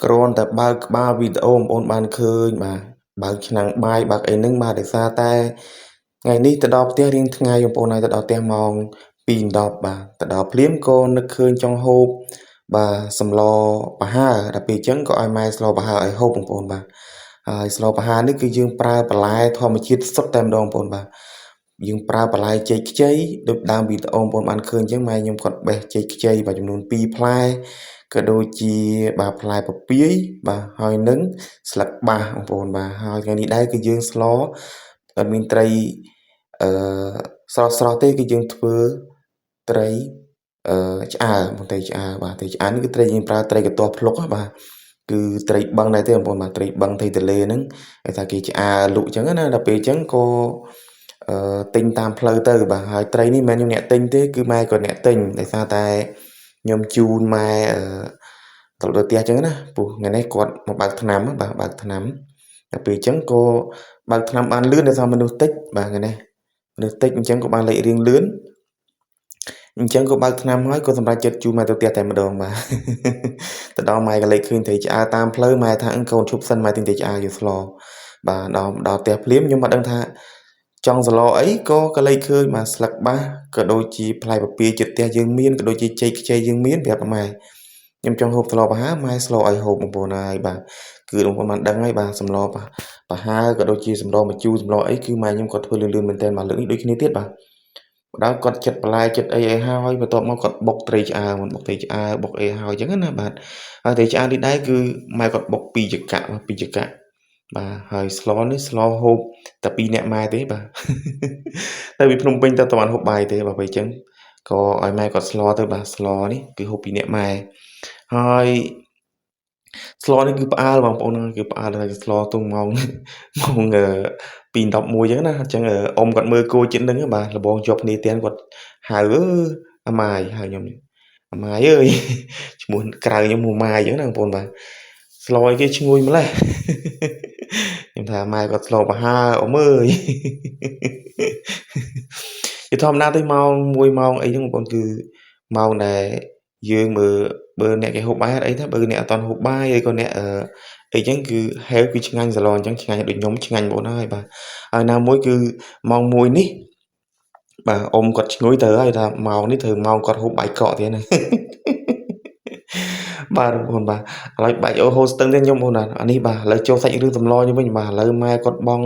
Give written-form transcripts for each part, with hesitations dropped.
គ្រាន់តែបើកក្បាលវីដេអូបងប្អូនបានឃើញបាទបើកឆ្នាំងបាយបើកអីហ្នឹងបាទដោយសារតែថ្ងៃនេះទៅដល់ផ្ទះរៀងថ្ងៃបងប្អូនហើយទៅដល់ផ្ទះម៉ោង2:10បាទទៅដល់ភ្លាមក៏នឹកឃើញចង់ហូបបាទសម្លប្រហើរដល់ពេលអញ្ចឹងក៏ឲ្យម៉ែស្លប្រហើរឲ្យហូបបងប្អូនបាទហើយស្លប្រហើរនេះគឺយើងប្រើបន្លែធម្មជាតិសុទ្ធតែម្ដងបងប្អូនបាទយើងប្រើបន្លែចេកខ្ចីដូចដើមវីដេអូបងប្អូនបានឃើញអញ្ចឹងម៉ែខ្ញុំគាត់បេះចេកខ្ចីបាទចំនួន2ផ្លែក៏ដូចជាបាទផ្លែពពាយបាទហើយនឹងស្លឹកបាសបងប្អូនបាទហើយថ្ងៃនេះដែរគឺយើងស្លអត់មានត្រីអឺស្រស់ទេគឺយើងធ្វើត្រីឆ្អើរត្រីឆ្អើរបាទត្រីឆ្អើរនេះគឺត្រីយើងប្រើត្រីកទាស់ភ្លុកបាទគឺត្រីបឹងដែរទេបងប្អូនបាទត្រីបឹងត្រីទន្លេហ្នឹងគេថាគេឆ្អើរលក់អញ្ចឹងណាដល់ពេលអញ្ចឹងក៏ទិញតាមផ្លូវទៅបាទហើយត្រីនេះមិនមែនខ្ញុំអ្នកទិញទេគឺម៉ែគាត់អ្នកទិញដោយសារតែខ្ញុំជូនម៉ែទៅដល់ផ្ទះអញ្ចឹងណាព្រោះថ្ងៃនេះគាត់មកបើកថ្នាំបាទបើកថ្នាំដល់ពេលអញ្ចឹងក៏បើកថ្នាំបានលឿនដោយសារមនុស្សតិចបាទថ្ងៃនេះមនុស្សតិចអញ្ចឹងក៏បានលេខរៀងលឿនអញ្ចឹងក៏បើកថ្នាំហើយក៏សម្រេចចិត្តជូនម៉ែទៅផ្ទះតែម្ដងបាទទៅដល់ម៉ែក៏លេខឃើញត្រីឆ្អើរតាមផ្លូវម៉ែថាកូនឈប់សិនម៉ែទិញត្រីឆ្អើរយកស្លបាទដល់ផ្ទះភ្លាមខ្ញុំមិនដឹងថាចង់ស្លអីក៏លេខឃើញបាទស្លឹកបាសក៏ដូចជាផ្លែពពាយជិតផ្ទះយើងមានក៏ដូចជាចេកខ្ចីយើងមានប្រាប់ម៉ែខ្ញុំចង់ហូបស្លប្រហើរម៉ែស្លឲ្យហូបបងប្អូនហើយបាទគឺបងប្អូនបានដឹងហើយបាទសម្លប្រហើរក៏ដូចជាសម្លម្ជូរសម្លអីគឺម៉ែខ្ញុំគាត់ធ្វើលឿនមែនតើមកលើកនេះដូចគ្នាទៀតបាទម្ដងគាត់ចិត្តបន្លែចិត្តអីហើយបន្ទាប់មកគាត់បុកត្រីឆ្អើរបុកត្រីឆ្អើរបុកអីហើយអញ្ចឹងណាបាទហើយត្រីឆ្អើរនេះដែរគឺម៉ែគាត់បុក2ចង្កាក់2ចង្កាក់បាទហើយស្លនេះស្លហូបតែ2នាក់ម៉ែទេបាទទៅពីភ្នំពេញទៅតាន់ហូបបាយទេបាទពេលអញ្ចឹងក៏ឲ្យម៉ែគាត់ស្លទៅបាទស្លនេះគឺហូប2នាក់ម៉ែហើយស្លនេះគឺផ្អើលបងប្អូនគឺផ្អើលហើយស្លទុំម៉ោង2:11អញ្ចឹងណាអញ្ចឹងអ៊ំគាត់មើលគោចិត្តនឹងបាទលបងជាប់គ្នាទាំងគាត់ហៅអាម៉ាយហៅខ្ញុំអាម៉ាយអើយឈ្មោះក្រៅខ្ញុំឈ្មោះម៉ាយអញ្ចឹងណាបងប្អូនបាទស្លឲ្យគេឈ្ងុយម្ល៉េះខ្ញុំថាម៉ែគាត់ស្លប្រហើរអ៊ំអើយជាធម្មតាទៅម៉ោង1ម៉ោងអីហ្នឹងបងប្អូនគឺម៉ោងដែលយើងបើអ្នកគេហូបបាយអត់អីទេបើអ្នកអត់ទាន់ហូបបាយឬក៏អ្នកអីចឹងគឺហេវគឺឆ្ងាញ់សាឡនអញ្ចឹងឆ្ងាញ់ដូចខ្ញុំឆ្ងាញ់បងប្អូនហើយបាទហើយណាមួយគឺម៉ោង1នេះបាទអ៊ំគាត់ឈ្ងុយទៅហើយថាម៉ោងនេះត្រូវម៉ោងគាត់ហូបបាយកកទៀតណាបាទបងប្អូនបាទឥឡូវបាច់អូហូស្ទឹងទៀតខ្ញុំបងប្អូនអានេះបាទឥឡូវចូលសាច់រឿងសម្លខ្ញុំវិញបាទឥឡូវម៉ែគាត់បង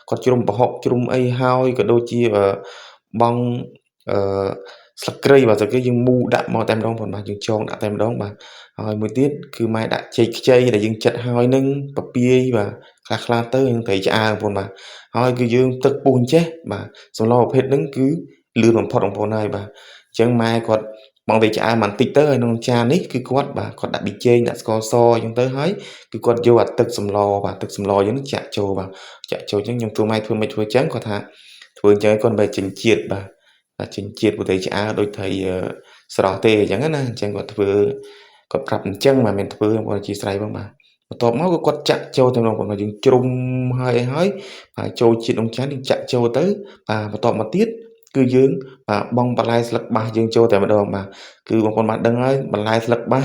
គាត់ជ្រុំប្រហុកជ្រុំអីហើយក៏ដូចជាបងអឺស្លឹកគ្រៃបាទស្លឹកគ្រៃយើងមូលដាក់មកតែម្ដងបងប្អូនបាទយើងចងដាក់តែម្ដងបាទហើយមួយទៀតគឺម៉ែដាក់ចេកខ្ចីដែលយើងចិតហើយនឹងពពាយបាទខ្លះទៅយើងត្រីឆ្អើរបងប្អូនបាទហើយគឺយើងទឹកពុះអញ្ចេះបាទសម្លប្រភេទហ្នឹងគឺលឿនបំផុតបងប្អូនហើយបាទអញ្ចឹងម៉ែគាត់បងត្រីឆ្អើរបន្តិចទៅហើយក្នុងចាននេះគឺគាត់បាទគាត់ដាក់ប៊ីចេងដាក់ស្ករសអញ្ចឹងទៅហើយគឺគាត់យកអាទឹកសម្លបាទទឹកសម្លយើងនឹងចាក់ចូលបាទចាក់ចូលអញ្ចឹងខ្ញុំធ្វើម៉ែធ្វើមិនធ្វើអញ្ចឹងគាត់ថាធ្វើអញ្ចឹងគាត់ដើម្បីចិញ្ជាតិបាទចិញ្ជាតិត្រីឆ្អើរដូចត្រីស្រស់ទេអញ្ចឹងណាអញ្ចឹងគាត់ធ្វើគាត់ប្រាប់អញ្ចឹងមិនមែនធ្វើគាត់អធិស្ឋានផងបាទបន្ទាប់មកក៏គាត់ចាក់ចូលទៅក្នុងបងយើងជ្រុំហើយបាទចូលជាតិក្នុងចានយើងចាក់ចូលទៅបាទបន្ទាប់មកទៀតគឺយើងបាទបង់បន្លែស្លឹកបាសយើងចូលតែម្ដងបាទគឺបងប្អូនបានដឹងហើយបន្លែស្លឹកបាស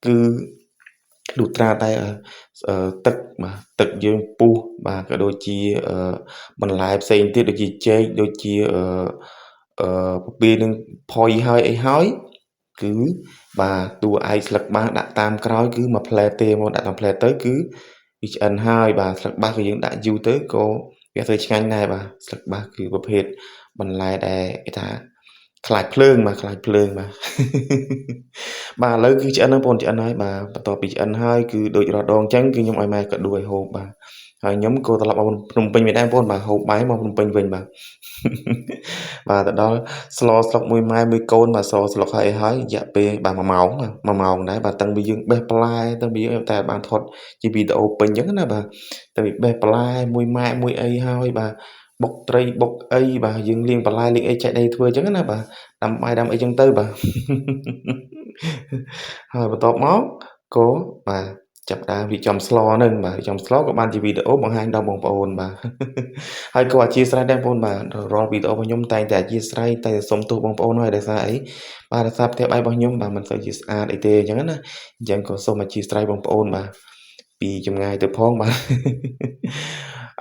គឺលុះត្រាតែទឹកបាទទឹកយើងពុះបាទក៏ដូចជាបន្លែផ្សេងទៀតដូចជាចេកដូចជាពពាយនឹងផុយហើយអីហើយគឺបាទតួឯកស្លឹកបាសដាក់តាមក្រោយគឺមួយផ្លែទេមកដាក់តាមផ្លែទៅគឺវាឆ្អិនហើយបាទស្លឹកបាសគឺយើងដាក់យូរទៅក៏វាធ្វើឆ្ងាញ់ដែរបាទស្លឹកបាសគឺប្រភេទបន្លែដែលគេថាខ្លាចភ្លើងបាទខ្លាចភ្លើងបាទបាទឥឡូវគឺឆ្អិនហើយបងប្អូនឆ្អិនហើយបាទបន្ទាប់ពីឆ្អិនហើយគឺដូចរាល់ដងអញ្ចឹងគឺខ្ញុំឲ្យម៉ែគាត់ដួសឲ្យហូបបាទហើយខ្ញុំក៏ត្រឡប់មកភ្នំពេញវិញដែរបងប្អូនបាទហូបបាយមកភ្នំពេញវិញបាទបាទទៅដល់ស្លស្លុកមួយម៉ែមួយកូនបាទស្លុកហើយរយៈពេលបាទ1ម៉ោងដែរបាទតាំងពីយើងបេះបន្លែតាំងពីយើងតែបានថតជាវីដេអូពេញអញ្ចឹងណាបាទតាំងពីបេះបន្លែមួយម៉ែមួយអីហើយបាទបុកត្រីបុកអីបាទយើងលាងបន្លែលាងអីចែកដីធ្វើអញ្ចឹងណាបាទដាំបាយដាំអីចឹងទៅបាទហើយបន្ទាប់មកក៏បាទ ចាប់ផ្ដើមរៀបចំស្លហ្នឹងបាទរៀបចំស្លក៏បានជាវីដេអូបង្ហាញដល់បងប្អូនបាទហើយក៏អធ្យាស្រ័យដែរបងប្អូនបាទរាល់វីដេអូរបស់ខ្ញុំតែងតែអធ្យាស្រ័យតែសុំទោសបងប្អូនហើយដោយសារអីបាទដោយសារផ្ទះបាយរបស់ខ្ញុំបាទមិនសូវជាស្អាតអីទេអញ្ចឹងណាអញ្ចឹងក៏សូមអធ្យាស្រ័យបងប្អូនបាទពីចម្ងាយទៅផងបាទ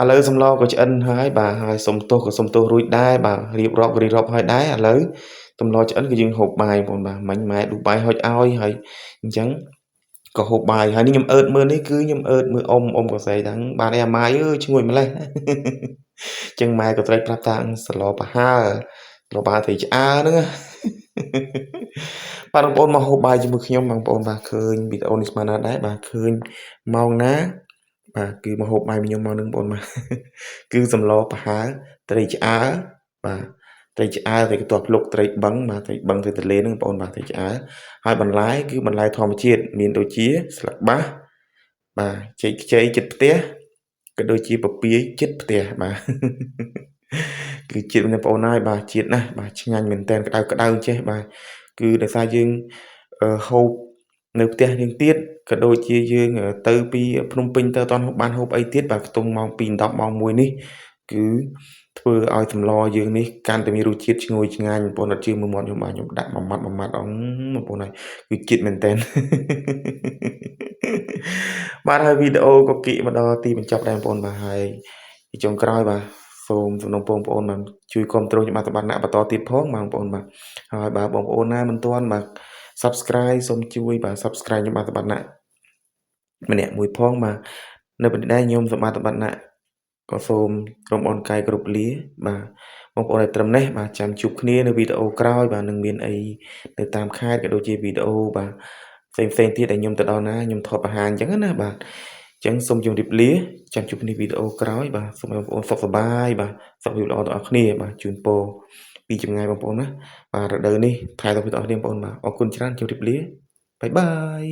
ឥឡូវសម្លក៏ឆ្អិនហើយបាទហើយសុំទោសក៏សុំទោសរួចដែរបាទរៀបរាប់ហើយដែរឥឡូវសម្លឆ្អិនគឺយើងហូបបាយបងប្អូនបាទមិញម៉ែដួសបាយហុចឲ្យហើយអញ្ចឹងក៏ហូបបាយហើយនេះខ្ញុំអឺតមើលនេះគឺខ្ញុំអឺតមើលអ៊ំក៏ស្អីថាបានអីអាម៉ាយអើយឈ្ងុយម្លេះចឹងម៉ែក៏ត្រូវប្រាប់ថាស្លប្រហើរត្រីឆ្អើរហ្នឹងបាទបងប្អូនមកហូបបាយជាមួយខ្ញុំបងប្អូនបាទឃើញវីដេអូនេះស្មើណាស់ដែរបាទឃើញម៉ោងណាបាទគឺមកហូបបាយមួយខ្ញុំមកនឹងបងប្អូនបាទគឺសម្លប្រហើរត្រីឆ្អើរបាទត្រីឆ្អើរត្រីបន្ទាប់ភ្លុកត្រីបឹងបាទត្រីបឹងត្រីទន្លេហ្នឹងបងប្អូនបាទត្រីឆ្អើរហើយបន្លែគឺបន្លែធម្មជាតិមានដូចជាស្លឹកបាសបាទចេកខ្ចីជិតផ្ទះក៏ដូចជាពពាយជិតផ្ទះបាទគឺជាតិបងប្អូនហើយបាទជាតិណាស់បាទឆ្ងាញ់មែនតើក្តៅចេះបាទគឺដោយសារយើងហូបនៅផ្ទះយើងទៀតក៏ដូចជាយើងទៅពីភ្នំពេញទៅអត់ទាន់បានហូបអីទៀតបាទខ្ទង់ម៉ោង2:10ម៉ោង1នេះគឺធ្វើឲ្យសម្លយើងនេះកាន់តែមានរសជាតិឈ្ងុយឆ្ងាញ់បងប្អូនអត់ជឿមើលមាត់ខ្ញុំបាទខ្ញុំដាក់មួយម៉ាត់បងប្អូនហើយគឺជាតិមែនតើបាទហើយវីដេអូក៏គិមកដល់ទីបញ្ចប់ដែរបងប្អូនបាទហើយជាចុងក្រោយបាទសូមសំណូមពរបងប្អូនបាទជួយគាំទ្រខ្ញុំអត្ថបទណៈបន្តទៀតផងបងប្អូនបាទហើយបើបងប្អូនណាមិនទាន់បាទ Subscribe សូមជួយបាទ Subscribe ខ្ញុំអត្ថបទណៈម្នាក់មួយផងបាទនៅពេលនេះដែរខ្ញុំសម្បត្តិបត្តិណៈក៏សូមក្រុមអូនកាយគ្រប់លាបាទបងប្អូនឲ្យត្រឹមនេះបាទចាំជួបគ្នានៅវីដេអូក្រោយបាទនឹងមានអីនៅតាមខេត្តក៏ដូចជាវីដេអូបាទផ្សេងទៀតដែលខ្ញុំទៅដល់ណាខ្ញុំថតបង្ហាញអញ្ចឹងណាបាទអញ្ចឹងសូមជម្រាបលាចាំជួបគ្នាវីដេអូក្រោយបាទសូមឲ្យបងប្អូនសុខសប្បាយបាទសុខភាពល្អទាំងអស់គ្នាបាទជូនពរពីចម្ងាយបងប្អូនណាបាទរដូវនេះថែទាំបងប្អូនបាទអរគុណច្រើនជម្រាបលាបាយបាយ